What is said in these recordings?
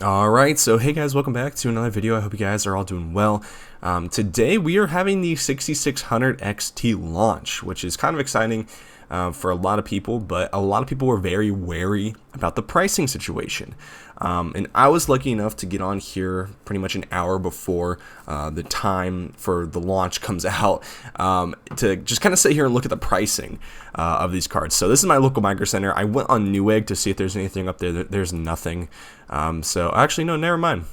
Alright, so hey guys, welcome back to another video. I hope you guys are all doing well. Today we are having the 6600 XT launch, which is kind of exciting for a lot of people, but a lot of people were very wary about the pricing situation. And I was lucky enough to get on here pretty much an hour before the time for the launch comes out to just kind of sit here and look at the pricing of these cards. So this is my local microcenter. I went on Newegg to see if there's anything up there. There's nothing. So actually, no, never mind.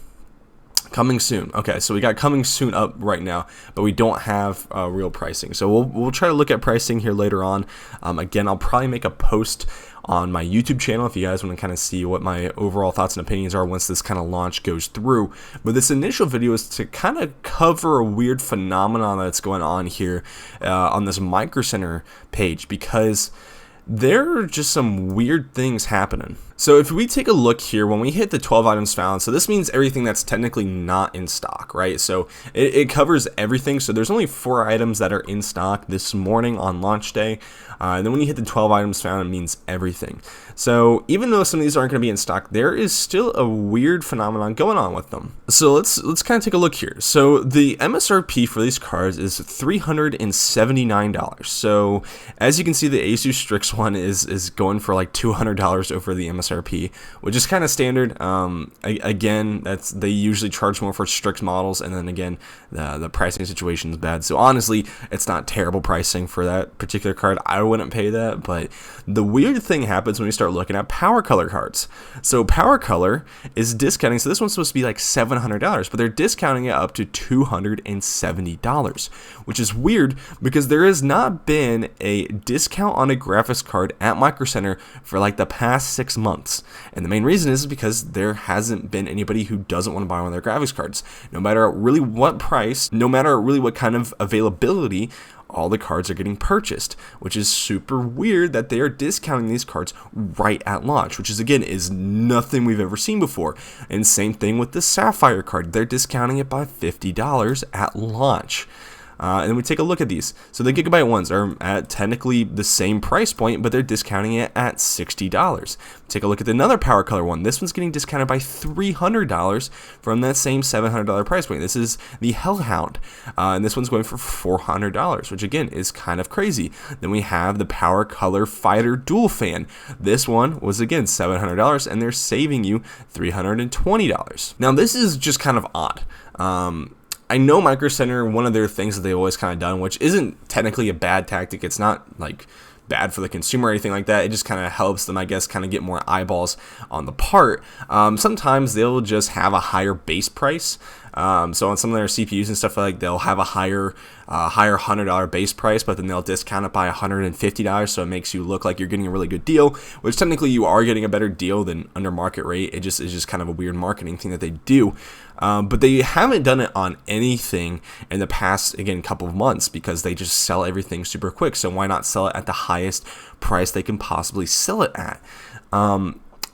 Coming soon. Okay, so we got coming soon up right now, but we don't have real pricing. So we'll try to look at pricing here later on. Again, I'll probably make a post on my YouTube channel if you guys want to kind of see what my overall thoughts and opinions are once this kind of launch goes through. But this initial video is to kind of cover a weird phenomenon that's going on here on this microcenter page, because there are just some weird things happening. So if we take a look here, when we hit the 12 items found, so this means everything that's technically not in stock, right? So it covers everything. So there's only 4 items that are in stock this morning on launch day. And then when you hit the 12 items found, it means everything. So even though some of these aren't going to be in stock, there is still a weird phenomenon going on with them. So let's kind of take a look here. So the MSRP for these cards is $379. So as you can see, the Asus Strix one is going for like $200 over the MSRP, which is kind of standard. Again, they usually charge more for Strix models, and then again, the pricing situation is bad. So honestly, it's not terrible pricing for that particular card. I wouldn't pay that, but the weird thing happens when you start looking at PowerColor cards. So PowerColor is discounting. So this one's supposed to be like $700, but they're discounting it up to $270, which is weird because there has not been a discount on a graphics card at Microcenter for like the past 6 months. And the main reason is because there hasn't been anybody who doesn't want to buy one of their graphics cards. No matter really what price, no matter really what kind of availability, all the cards are getting purchased, which is super weird that they are discounting these cards right at launch, which is nothing we've ever seen before. And same thing with the Sapphire card. They're discounting it by $50 at launch. And then we take a look at these. So the Gigabyte ones are at technically the same price point, but they're discounting it at $60. Take a look at another PowerColor one. This one's getting discounted by $300 from that same $700 price point. This is the Hellhound, and this one's going for $400, which again is kind of crazy. Then we have the PowerColor Fighter Dual Fan. This one was again $700, and they're saving you $320. Now this is just kind of odd. I know Microcenter, one of their things that they've always kind of done, which isn't technically a bad tactic, it's not like bad for the consumer or anything like that, it just kind of helps them, I guess, kind of get more eyeballs on the part. Sometimes they'll just have a higher base price. So on some of their CPUs and stuff like, they'll have a higher $100 base price, but then they'll discount it by $150, so it makes you look like you're getting a really good deal, which technically you are getting a better deal than under market rate. It just is just kind of a weird marketing thing that they do. But they haven't done it on anything in the past, again, couple of months, because they just sell everything super quick. So why not sell it at the highest price they can possibly sell it at?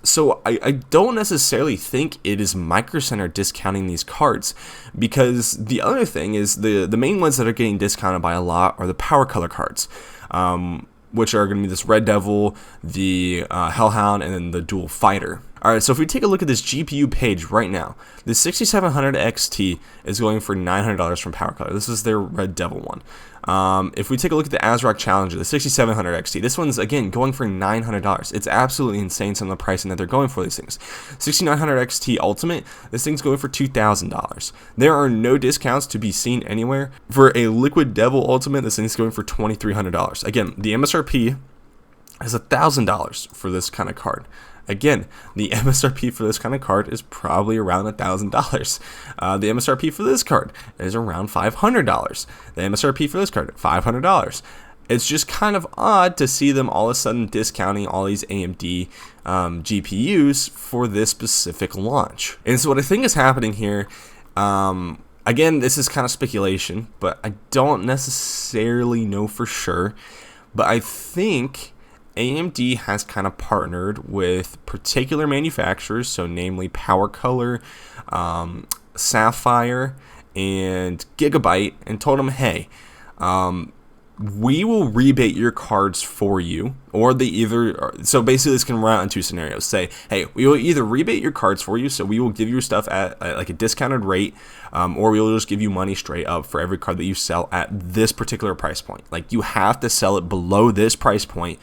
So I don't necessarily think it is Microcenter discounting these cards, because the other thing is the main ones that are getting discounted by a lot are the PowerColor cards, which are going to be this Red Devil, the Hellhound, and then the Dual Fighter. Alright, so if we take a look at this GPU page right now, the 6700 XT is going for $900 from PowerColor. This is their Red Devil one. If we take a look at the ASRock Challenger, the 6700 XT, this one's again going for $900. It's absolutely insane some of the pricing that they're going for these things. 6900 XT Ultimate, this thing's going for $2,000. There are no discounts to be seen anywhere. For a Liquid Devil Ultimate, this thing's going for $2,300. Again, the MSRP is $1,000 for this kind of card. Again, the MSRP for this kind of card is probably around $1,000. The MSRP for this card is around $500. The MSRP for this card, $500. It's just kind of odd to see them all of a sudden discounting all these AMD GPUs for this specific launch. And so what I think is happening here, again, this is kind of speculation, but I don't necessarily know for sure. But I think AMD has kind of partnered with particular manufacturers, so namely PowerColor, Sapphire, and Gigabyte, and told them, hey, we will rebate your cards for you, or so basically this can run out in two scenarios. Say, hey, we will either rebate your cards for you, so we will give your stuff at like a discounted rate, or we will just give you money straight up for every card that you sell at this particular price point. Like, you have to sell it below this price point,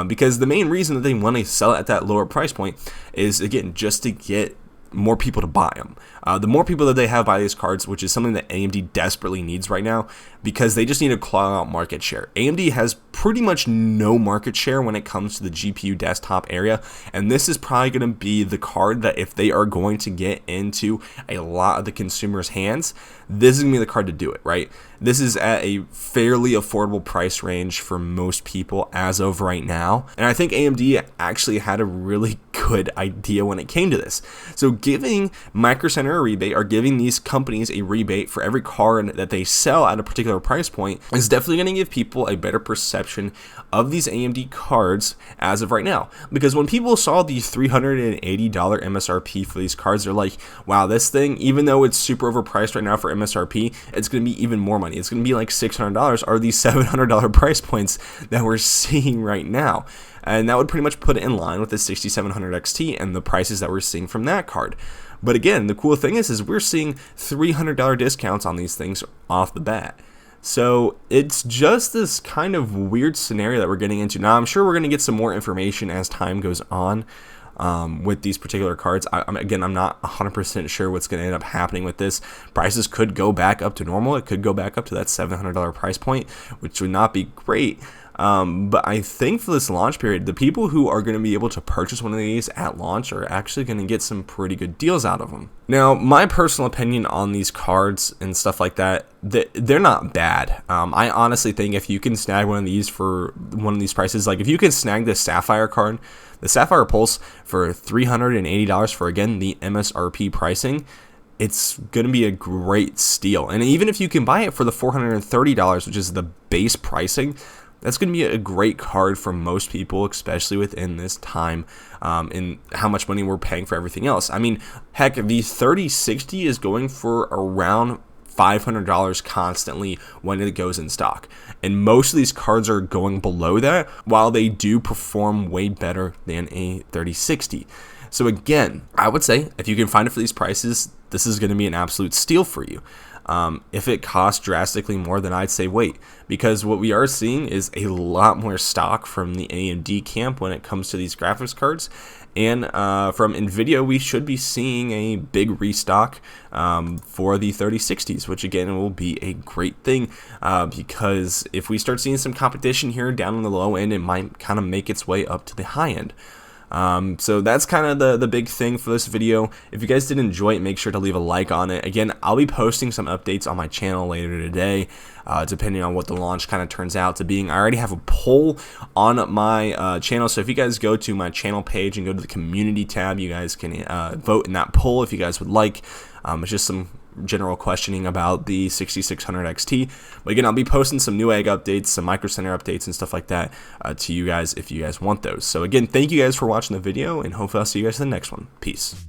because the main reason that they want to sell it at that lower price point is, again, just to get more people to buy them. The more people that they have buy these cards, which is something that AMD desperately needs right now, because they just need to claw out market share. AMD has pretty much no market share when it comes to the GPU desktop area, and this is probably going to be the card that, if they are going to get into a lot of the consumers' hands, this is going to be the card to do it, right? This is at a fairly affordable price range for most people as of right now, and I think AMD actually had a really good idea when it came to this. So giving microcenter a rebate, or giving these companies a rebate for every card that they sell at a particular price point, is definitely going to give people a better perception of these AMD cards as of right now. Because when people saw the $380 MSRP for these cards, they're like, wow, this thing, even though it's super overpriced right now for MSRP, it's going to be even more money. It's going to be like $600, or these $700 price points that we're seeing right now. And that would pretty much put it in line with the 6700 XT and the prices that we're seeing from that card. But again, the cool thing is we're seeing $300 discounts on these things off the bat. So it's just this kind of weird scenario that we're getting into. Now, I'm sure we're going to get some more information as time goes on with these particular cards. I'm not 100% sure what's going to end up happening with this. Prices could go back up to normal. It could go back up to that $700 price point, which would not be great. But I think for this launch period, the people who are going to be able to purchase one of these at launch are actually going to get some pretty good deals out of them. Now, my personal opinion on these cards and stuff like that, they're not bad. I honestly think if you can snag one of these for one of these prices, like if you can snag the Sapphire card, the Sapphire Pulse, for $380 for, again, the MSRP pricing, it's going to be a great steal. And even if you can buy it for the $430, which is the base pricing, that's going to be a great card for most people, especially within this time, and how much money we're paying for everything else. I mean, heck, the 3060 is going for around $500 constantly when it goes in stock. And most of these cards are going below that, while they do perform way better than a 3060. So again, I would say if you can find it for these prices, this is going to be an absolute steal for you. If it costs drastically more, then I'd say wait, because what we are seeing is a lot more stock from the AMD camp when it comes to these graphics cards, and from Nvidia we should be seeing a big restock for the 3060s, which again will be a great thing, because if we start seeing some competition here down on the low end, it might kind of make its way up to the high end. So that's kind of the big thing for this video. If you guys did enjoy it, make sure to leave a like on it. Again, I'll be posting some updates on my channel later today, depending on what the launch kind of turns out to being. I already have a poll on my channel, so if you guys go to my channel page and go to the community tab, you guys can vote in that poll if you guys would like. It's just some general questioning about the 6600 XT. But again, I'll be posting some new egg updates, some microcenter updates and stuff like that to you guys if you guys want those. So again, thank you guys for watching the video, and hopefully I'll see you guys in the next one. Peace.